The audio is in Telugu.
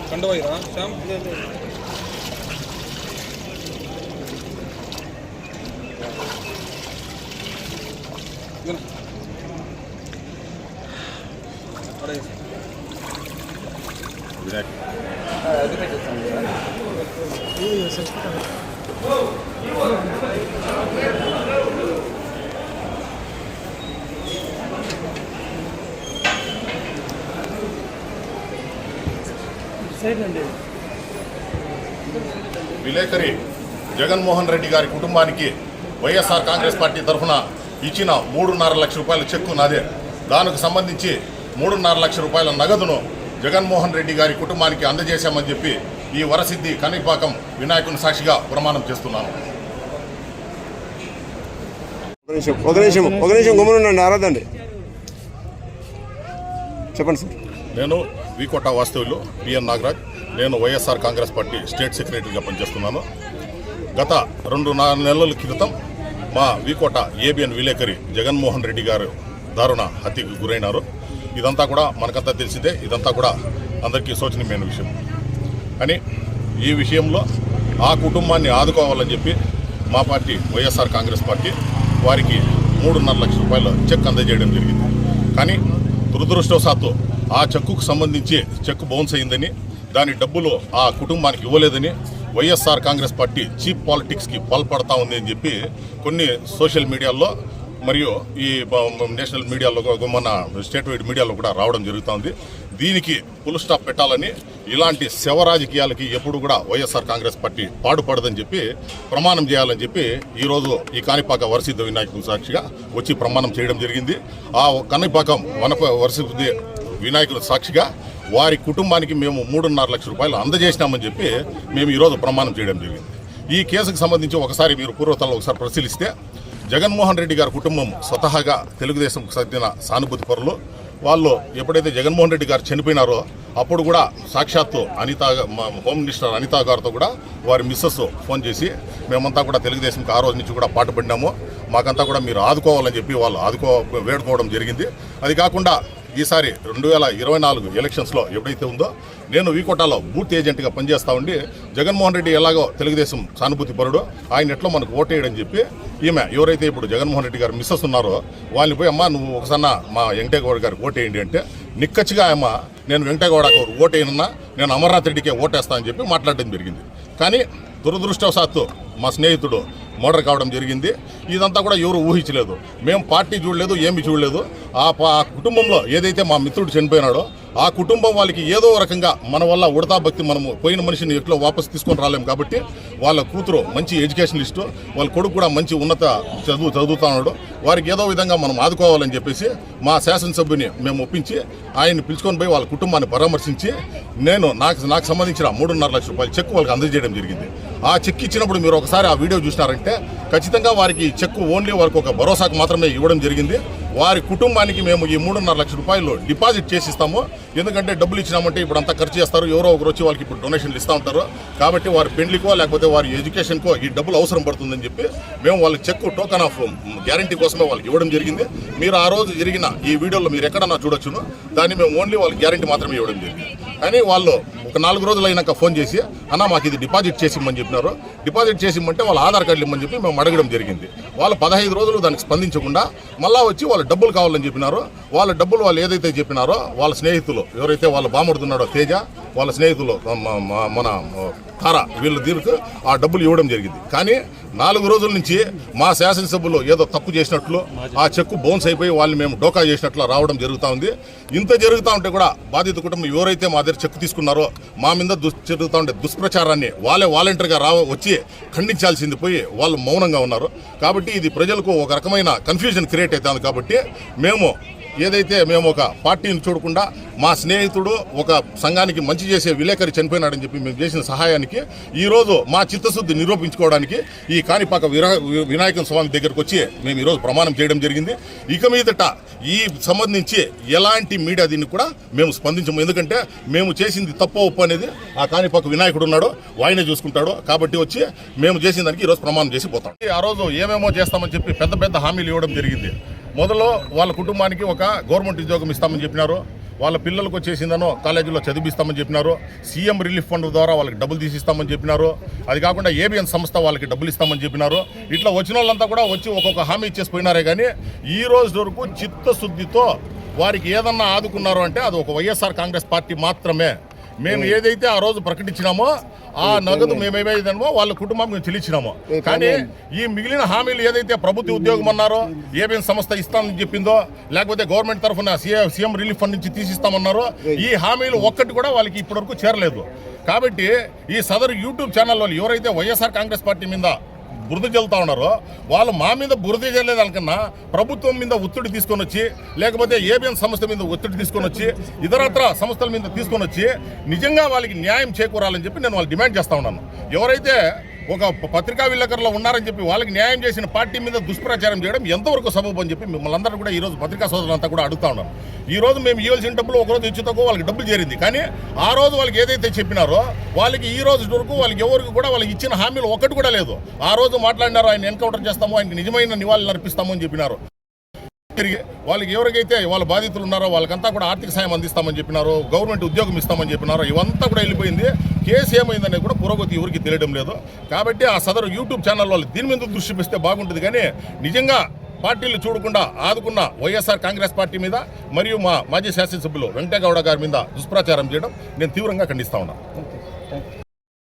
కండవైరా శ్యామ్ అది పెట్టేస్తాను విలేకరి జగన్మోహన్ రెడ్డి గారి కుటుంబానికి వైఎస్ఆర్ కాంగ్రెస్ పార్టీ తరఫున ఇచ్చిన 3.5 లక్షల రూపాయల చెక్కు నాదే. దానికి సంబంధించి 3.5 లక్షల రూపాయల నగదును జగన్మోహన్ రెడ్డి గారి కుటుంబానికి అందజేశామని చెప్పి ఈ వరసిద్ధి కనిపాకం వినాయకుని సాక్షిగా ప్రమాణం చేస్తున్నాను. ఒక నిమిషం గమ్మునుండండి, ఆరాధండి. చెప్పండి సార్. నేను వీకోట వాస్తవ్యులు పిఎన్ నాగరాజ్. నేను వైఎస్ఆర్ కాంగ్రెస్ పార్టీ స్టేట్ సెక్రటరీగా పనిచేస్తున్నాను. గత 2 నెలల క్రితం మా వీకోట ఏబిఎన్ విలేకరి జగన్మోహన్ రెడ్డి గారు దారుణ హత్యకు గురైనారు. ఇదంతా కూడా మనకంతా తెలిసిందే. ఇదంతా కూడా అందరికీ శోచనీయమైన విషయం. కానీ ఈ విషయంలో ఆ కుటుంబాన్ని ఆదుకోవాలని చెప్పి మా పార్టీ వైఎస్ఆర్ కాంగ్రెస్ పార్టీ వారికి 3.5 లక్షల రూపాయల చెక్ అందజేయడం జరిగింది. కానీ దురదృష్టవశాత్తు ఆ చెక్కుకు సంబంధించి చెక్ బౌన్స్ అయిందని, దాని డబ్బులు ఆ కుటుంబానికి ఇవ్వలేదని వైఎస్ఆర్ కాంగ్రెస్ పార్టీ చీప్ పాలిటిక్స్కి పాల్పడతా ఉంది అని చెప్పి కొన్ని సోషల్ మీడియాలో మరియు ఈ నేషనల్ మీడియాలో, మన స్టేట్ వైడ్ మీడియాలో కూడా రావడం జరుగుతుంది. దీనికి ఫుల్ స్టాప్ పెట్టాలని, ఇలాంటి శవ రాజకీయాలకి ఎప్పుడు కూడా వైఎస్ఆర్ కాంగ్రెస్ పార్టీ పాడుపడదని చెప్పి ప్రమాణం చేయాలని చెప్పి ఈరోజు ఈ కాణిపాక వరసిద్ధ వినాయకుని సాక్షిగా వచ్చి ప్రమాణం చేయడం జరిగింది. ఆ కాణిపాకం వరసిద్ధి వినాయకుని సాక్షిగా వారి కుటుంబానికి మేము 3.5 లక్షల రూపాయలు అందజేసినామని చెప్పి మేము ఈరోజు ప్రమాణం చేయడం జరిగింది. ఈ కేసుకు సంబంధించి ఒకసారి మీరు పూర్వతల్లో ఒకసారి పరిశీలిస్తే జగన్మోహన్ రెడ్డి గారి కుటుంబం స్వతహాగా తెలుగుదేశంకు చెందిన సానుభూతి పరులు. వాళ్ళు ఎప్పుడైతే జగన్మోహన్ రెడ్డి గారు చనిపోయినారో అప్పుడు కూడా సాక్షాత్తు హోమ్ మినిస్టర్ అనితా గారితో కూడా వారి మిస్సెస్ ఫోన్ చేసి మేమంతా కూడా తెలుగుదేశంకి ఆ రోజు నుంచి కూడా పాటుపడినాము, మాకంతా కూడా మీరు ఆదుకోవాలని చెప్పి వాళ్ళు వేడుకోవడం జరిగింది. అది కాకుండా ఈసారి 2024 ఎలక్షన్స్లో ఎప్పుడైతే ఉందో నేను వీకోటాలో బూత్ ఏజెంట్గా పనిచేస్తూ ఉండి జగన్మోహన్ రెడ్డి ఎలాగో తెలుగుదేశం సానుభూతి పరుడు, ఆయన ఎట్లా మనకు ఓటేయడని చెప్పి ఈమె ఎవరైతే ఇప్పుడు జగన్మోహన్ రెడ్డి గారు మిస్సెస్ ఉన్నారో వాళ్ళని పోయి అమ్మ నువ్వు ఒకసారి మా వెంకటేగౌడ గారికి ఓటేయండి అంటే నిక్కచ్చిగా అమ్మ నేను వెంకటేగౌడకు ఓటేయనున్నా, నేను అమర్నాథ్ రెడ్డికే ఓటేస్తా అని చెప్పి మాట్లాడడం జరిగింది. కానీ దురదృష్టవశాత్తు మా స్నేహితుడు మర్డర్ కావడం జరిగింది. ఇదంతా కూడా ఎవరు ఊహించలేదు. మేము పార్టీ చూడలేదు, ఏమి చూడలేదు. ఆ కుటుంబంలో ఏదైతే మా మిత్రుడు చనిపోయినాడో ఆ కుటుంబం వాళ్ళకి ఏదో రకంగా మన వల్ల ఉడతా భక్తి మనము పోయిన మనిషిని ఎట్లా వాపసు తీసుకొని రాలేము కాబట్టి వాళ్ళ కూతురు మంచి ఎడ్యుకేషనలిస్టు, వాళ్ళ కొడుకు కూడా మంచి ఉన్నత చదువుతున్నాడు, వారికి ఏదో విధంగా మనం ఆదుకోవాలని చెప్పేసి మా శాసనసభ్యుని మేము ఒప్పించి ఆయన్ని పిలుచుకొని పోయి వాళ్ళ కుటుంబాన్ని పరామర్శించి నేను నాకు సంబంధించిన 3.5 లక్షల రూపాయల చెక్ వాళ్ళకి అందజేయడం జరిగింది. ఆ చెక్ ఇచ్చినప్పుడు మీరు ఒకసారి ఆ వీడియో చూసినారంటే ఖచ్చితంగా వారికి చెక్ ఓన్లీ వారికి ఒక భరోసాకు మాత్రమే ఇవ్వడం జరిగింది. వారి కుటుంబానికి మేము ఈ 3.5 లక్షల రూపాయలు డిపాజిట్ చేసిస్తాము. ఎందుకంటే డబ్బులు ఇచ్చినామంటే ఇప్పుడు అంతా ఖర్చు చేస్తారు, ఎవరో ఒకరు వచ్చి వాళ్ళకి ఇప్పుడు డొనేషన్లు ఇస్తూ ఉంటారు కాబట్టి వారి పెళ్లికో లేకపోతే వారి ఎడ్యుకేషన్కో ఈ డబ్బులు అవసరం పడుతుందని చెప్పి మేము వాళ్ళకి చెక్ టోకన్ ఆఫ్ గ్యారంటీ కోసమే వాళ్ళకి ఇవ్వడం జరిగింది. మీరు ఆ రోజు జరిగిన ఈ వీడియోలో మీరు ఎక్కడన్నా చూడొచ్చును, దాన్ని మేము ఓన్లీ వాళ్ళకి గ్యారంటీ మాత్రమే ఇవ్వడం జరిగింది. కానీ వాళ్ళు ఒక 4 రోజులు అయినాక ఫోన్ చేసి అన్న మాకు ఇది డిపాజిట్ చేసిమ్మని చెప్పినారు. డిపాజిట్ చేసిమ్మంటే వాళ్ళ ఆధార్ కార్డులు ఇమ్మని చెప్పి మేము అడగడం జరిగింది. వాళ్ళు 15 రోజులు దానికి స్పందించకుండా మళ్ళా వచ్చి వాళ్ళ డబ్బులు కావాలని చెప్పినారు. వాళ్ళ డబ్బులు వాళ్ళు ఏదైతే చెప్పినారో వాళ్ళ స్నేహితులు ఎవరైతే వాళ్ళ బామడుతున్నాడో తేజ, వాళ్ళ స్నేహితులు మన తార, వీళ్ళు దీనికి ఆ డబ్బులు ఇవ్వడం జరిగింది. కానీ 4 రోజుల నుంచి మా శాసనసభ్యులు ఏదో తప్పు చేసినట్లు ఆ చెక్కు బౌన్స్ అయిపోయి వాళ్ళని మేము డోకా చేసినట్లు రావడం జరుగుతూ ఉంది. ఇంత జరుగుతూ ఉంటే కూడా బాధిత కుటుంబం ఎవరైతే మా దగ్గర చెక్కు తీసుకున్నారో మా మీద జరుగుతూ ఉండే దుష్ప్రచారాన్ని వాళ్ళే వాలంటీర్గా వచ్చి ఖండించాల్సింది పోయి వాళ్ళు మౌనంగా ఉన్నారు. కాబట్టి ఇది ప్రజలకు ఒక రకమైన కన్ఫ్యూజన్ క్రియేట్ అవుతుంది. కాబట్టి మేము ఏదైతే మేము ఒక పార్టీని చూడకుండా మా స్నేహితుడు ఒక సంఘానికి మంచి చేసే విలేకరి చనిపోయినాడని చెప్పి మేము చేసిన సహాయానికి ఈరోజు మా చిత్తశుద్ధి నిరూపించుకోవడానికి ఈ కాణిపాక వినాయక స్వామి దగ్గరకు వచ్చి మేము ఈరోజు ప్రమాణం చేయడం జరిగింది. ఇక మీదట ఈ సంబంధించి ఎలాంటి మీడియా దీన్ని కూడా మేము స్పందించము. ఎందుకంటే మేము చేసింది తప్పు ఒప్పు అనేది ఆ కాణిపాక వినాయకుడు ఉన్నాడు, ఆయనే చూసుకుంటాడు. కాబట్టి వచ్చి మేము చేసిన దానికి ఈరోజు ప్రమాణం చేసి పోతాం. ఆ రోజు ఏమేమో చేస్తామని చెప్పి పెద్ద పెద్ద హామీలు ఇవ్వడం జరిగింది. మొదలు వాళ్ళ కుటుంబానికి ఒక గవర్నమెంట్ ఉద్యోగం ఇస్తామని చెప్పినారు, వాళ్ళ పిల్లలకు వచ్చేసిందనో కాలేజీలో చదివిస్తామని చెప్పినారు, సీఎం రిలీఫ్ ఫండ్ ద్వారా వాళ్ళకి డబ్బులు తీసిస్తామని చెప్పినారు, అది కాకుండా ఏబిఎన్ సంస్థ వాళ్ళకి డబ్బులు ఇస్తామని చెప్పినారు. ఇట్లా వచ్చిన వాళ్ళంతా కూడా వచ్చి ఒక్కొక్క హామీ ఇచ్చేసి పోయినారే కానీ ఈ రోజు వరకు చిత్తశుద్ధితో వారికి ఏదన్నా ఆదుకున్నారు అంటే అది ఒక వైఎస్ఆర్ కాంగ్రెస్ పార్టీ మాత్రమే. మేము ఏదైతే ఆ రోజు ప్రకటించినామో ఆ నగదు మేమేదైనామో వాళ్ళ కుటుంబం మేము చెల్లించినామో. కానీ ఈ మిగిలిన హామీలు ఏదైతే ప్రభుత్వ ఉద్యోగం అన్నారో, ఏబిఎన్ సంస్థ ఇస్తామని చెప్పిందో, లేకపోతే గవర్నమెంట్ తరఫున సీఎం రిలీఫ్ ఫండ్ నుంచి తీసిస్తామన్నారో, ఈ హామీలు ఒక్కటి కూడా వాళ్ళకి ఇప్పటివరకు చేరలేదు. కాబట్టి ఈ సదరు యూట్యూబ్ ఛానల్ వాళ్ళు ఎవరైతే వైఎస్ఆర్ కాంగ్రెస్ పార్టీ మీద బురద జల్లుతా ఉన్నారో వాళ్ళు మా మీద బురద జల్లేదానికన్నా ప్రభుత్వం మీద ఒత్తిడి తీసుకొని వచ్చి, లేకపోతే ఏబిఎన్ సంస్థ మీద ఒత్తిడి తీసుకొని వచ్చి, ఇతరత్ర సంస్థల మీద తీసుకొని వచ్చి నిజంగా వాళ్ళకి న్యాయం చేకూరాలని చెప్పి నేను వాళ్ళు డిమాండ్ చేస్తా ఉన్నాను. ఎవరైతే ఒక పత్రికా విలేకరులో ఉన్నారని చెప్పి వాళ్ళకి న్యాయం చేసిన పార్టీ మీద దుష్ప్రచారం చేయడం ఎంతవరకు సబబు అని చెప్పి మిమ్మల్ని అందరూ కూడా ఈరోజు పత్రికా సోదరులంతా కూడా అడుగుతా ఉన్నాం. ఈ రోజు మేము ఇవ్వాల్సిన డబ్బులు ఒకరోజు ఇచ్చుతకు వాళ్ళకి డబ్బులు చేరింది, కానీ ఆ రోజు వాళ్ళకి ఏదైతే చెప్పినారో వాళ్ళకి ఈ రోజు వరకు వాళ్ళకి ఎవరికి కూడా వాళ్ళకి ఇచ్చిన హామీలు ఒకటి కూడా లేదు. ఆ రోజు మాట్లాడినారు ఆయన ఎన్కౌంటర్ చేస్తాము, ఆయనకి నిజమైన నివాళులు అర్పిస్తాము అని చెప్పినారు. తిరిగి వాళ్ళకి ఎవరికైతే వాళ్ళ బాధితులు ఉన్నారో వాళ్ళకంతా కూడా ఆర్థిక సాయం అందిస్తామని చెప్పినారు, గవర్నమెంట్ ఉద్యోగం ఇస్తామని చెప్పినారు, ఇవంతా కూడా వెళ్ళిపోయింది. కేసు ఏమైందనేది కూడా పురోగతి ఎవరికి తెలియడం లేదు. కాబట్టి ఆ సదరు యూట్యూబ్ ఛానల్ వాళ్ళు దీని మీద దృష్టి పెడితే బాగుంటుంది. కానీ నిజంగా పార్టీలు చూడకుండా ఆదుకున్న వైఎస్ఆర్ కాంగ్రెస్ పార్టీ మీద మరియు మా మాజీ శాసనసభ్యులు వెంకటేగౌడ గారి మీద దుష్ప్రచారం చేయడం నేను తీవ్రంగా ఖండిస్తా ఉన్నాను.